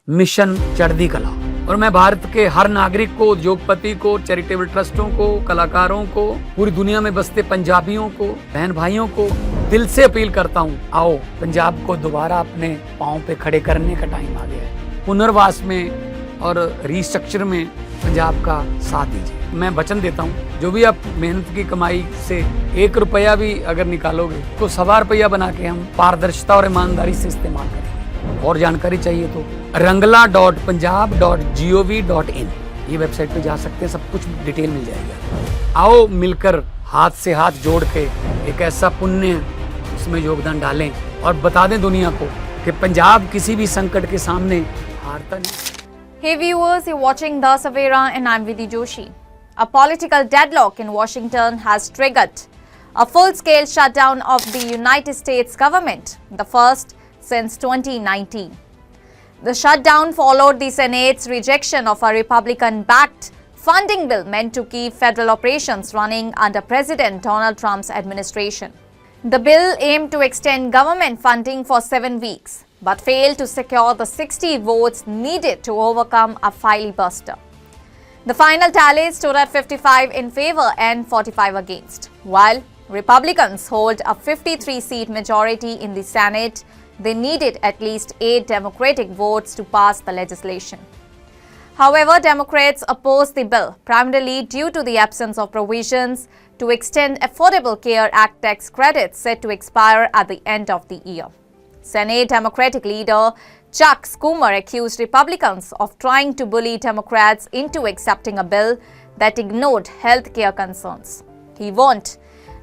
Mission चढ़ती कला। और मैं भारत के हर नागरिक को, उद्योगपति को, चैरिटेबल ट्रस्टों को, कलाकारों को, पूरी दुनिया में बसते पंजाबियों को, बहन भाइयों को दिल से अपील करता हूँ, आओ पंजाब को दोबारा अपने पाँव पे खड़े करने का टाइम आ गया है। पुनर्वास में और रिस्ट्रक्चर में पंजाब का साथ दीजिए। मैं वचन देता हूँ, जो भी आप मेहनत की कमाई से 1 रुपया भी अगर निकालोगे तो 1.25 रुपया बना के हम पारदर्शिता और ईमानदारी से इस्तेमाल करेंगे। और जानकारी चाहिए तो rangla.punjab.gov.in ये वेबसाइट पे जा सकते हैं, सब कुछ डिटेल मिल जाएगा। आओ मिलकर हाथ से हाथ जोड़ के एक ऐसा पुण्य उसमें योगदान डालें और बता दें दुनिया को कि पंजाब किसी भी संकट के सामने हारता नहीं। Hey viewers, you're watching the Savera and I'm Vidhi Joshi. A political deadlock in Washington has triggered a full-scale shutdown of the United States government, the first since 2019. The shutdown followed the Senate's rejection of a Republican-backed funding bill meant to keep federal operations running under President Donald Trump's administration. The bill aimed to extend government funding for 7 weeks, but failed to secure the 60 votes needed to overcome a filibuster. The final tally stood at 55 in favor and 45 against. While Republicans hold a 53-seat majority in the Senate, they needed at least 8 Democratic votes to pass the legislation. However, Democrats opposed the bill, primarily due to the absence of provisions to extend Affordable Care Act tax credits set to expire at the end of the year. Senate Democratic leader Chuck Schumer accused Republicans of trying to bully Democrats into accepting a bill that ignored health care concerns. He warned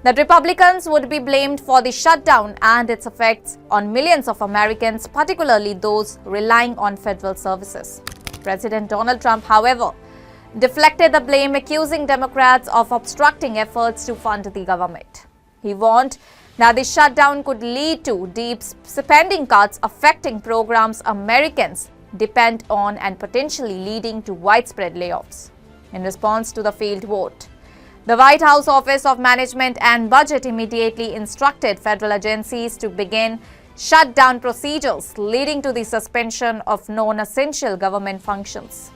that Republicans would be blamed for the shutdown and its effects on millions of Americans, particularly those relying on federal services. President Donald Trump, however, deflected the blame, accusing Democrats of obstructing efforts to fund the government. He warned that the shutdown could lead to deep spending cuts affecting programs Americans depend on and potentially leading to widespread layoffs. In response to the failed vote, the White House Office of Management and Budget immediately instructed federal agencies to begin shutdown procedures, leading to the suspension of non-essential government functions.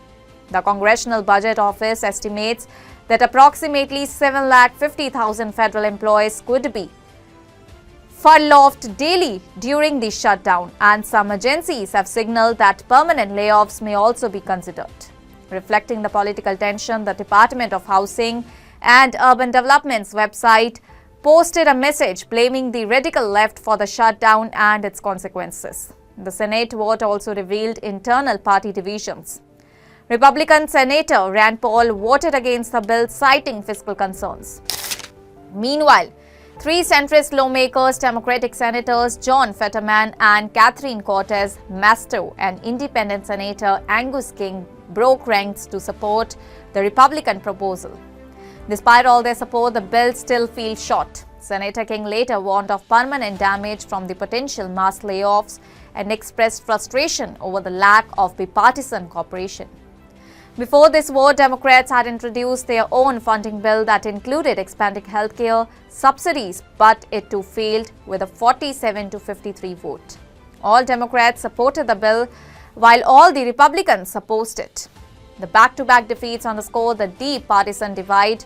The Congressional Budget Office estimates that approximately 750,000 federal employees could be furloughed daily during the shutdown, and some agencies have signaled that permanent layoffs may also be considered. Reflecting the political tension, the Department of Housing and Urban Development's website posted a message blaming the radical left for the shutdown and its consequences. The Senate vote also revealed internal party divisions. Republican Senator Rand Paul voted against the bill, citing fiscal concerns. Meanwhile, 3 centrist lawmakers, Democratic Senators John Fetterman and Catherine Cortez Masto, and Independent Senator Angus King, broke ranks to support the Republican proposal. Despite all their support, the bill still feels short. Senator King later warned of permanent damage from the potential mass layoffs and expressed frustration over the lack of bipartisan cooperation. Before this vote, Democrats had introduced their own funding bill that included expanding healthcare subsidies, but it too failed with a 47-53 vote. All Democrats supported the bill, while all the Republicans opposed it. The back-to-back defeats underscore the deep partisan divide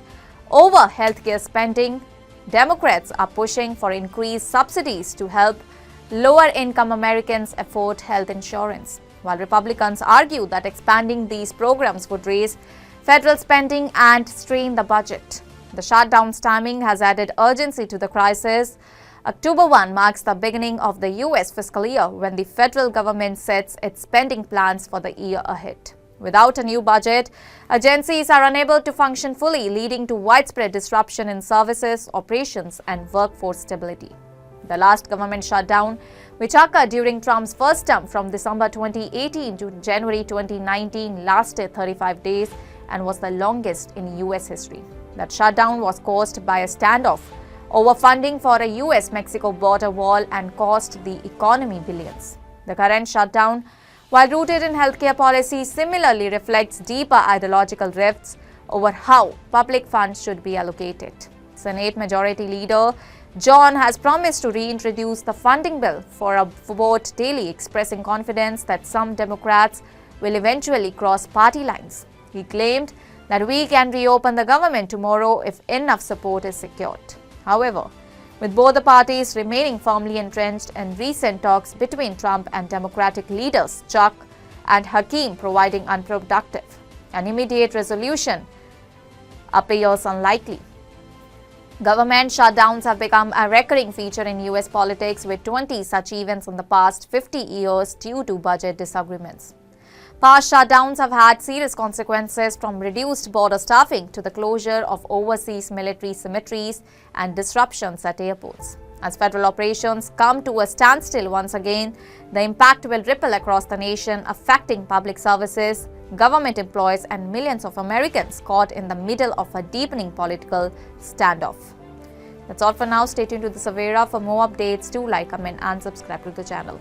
over healthcare spending. Democrats are pushing for increased subsidies to help lower-income Americans afford health insurance, while Republicans argue that expanding these programs would raise federal spending and strain the budget. The shutdown's timing has added urgency to the crisis. October 1 marks the beginning of the U.S. fiscal year, when the federal government sets its spending plans for the year ahead. Without a new budget, agencies are unable to function fully, leading to widespread disruption in services, operations, and workforce stability. The last government shutdown, which occurred during Trump's first term from December 2018 to January 2019, lasted 35 days and was the longest in U.S. history. That shutdown was caused by a standoff over funding for a U.S.-Mexico border wall and cost the economy billions. The current shutdown, while rooted in healthcare policy, similarly reflects deeper ideological rifts over how public funds should be allocated. Senate Majority Leader John has promised to reintroduce the funding bill for a vote daily, expressing confidence that some Democrats will eventually cross party lines. He claimed that we can reopen the government tomorrow if enough support is secured. However, with both the parties remaining firmly entrenched in recent talks between Trump and Democratic leaders Chuck and Hakeem proving unproductive, an immediate resolution appears unlikely. Government shutdowns have become a recurring feature in US politics, with 20 such events in the past 50 years due to budget disagreements. Past shutdowns have had serious consequences, from reduced border staffing to the closure of overseas military cemeteries and disruptions at airports. As federal operations come to a standstill once again, the impact will ripple across the nation, affecting public services, government employees, and millions of Americans caught in the middle of a deepening political standoff. That's all for now. Stay tuned to the Savera for more updates. Do like, comment, and subscribe to the channel.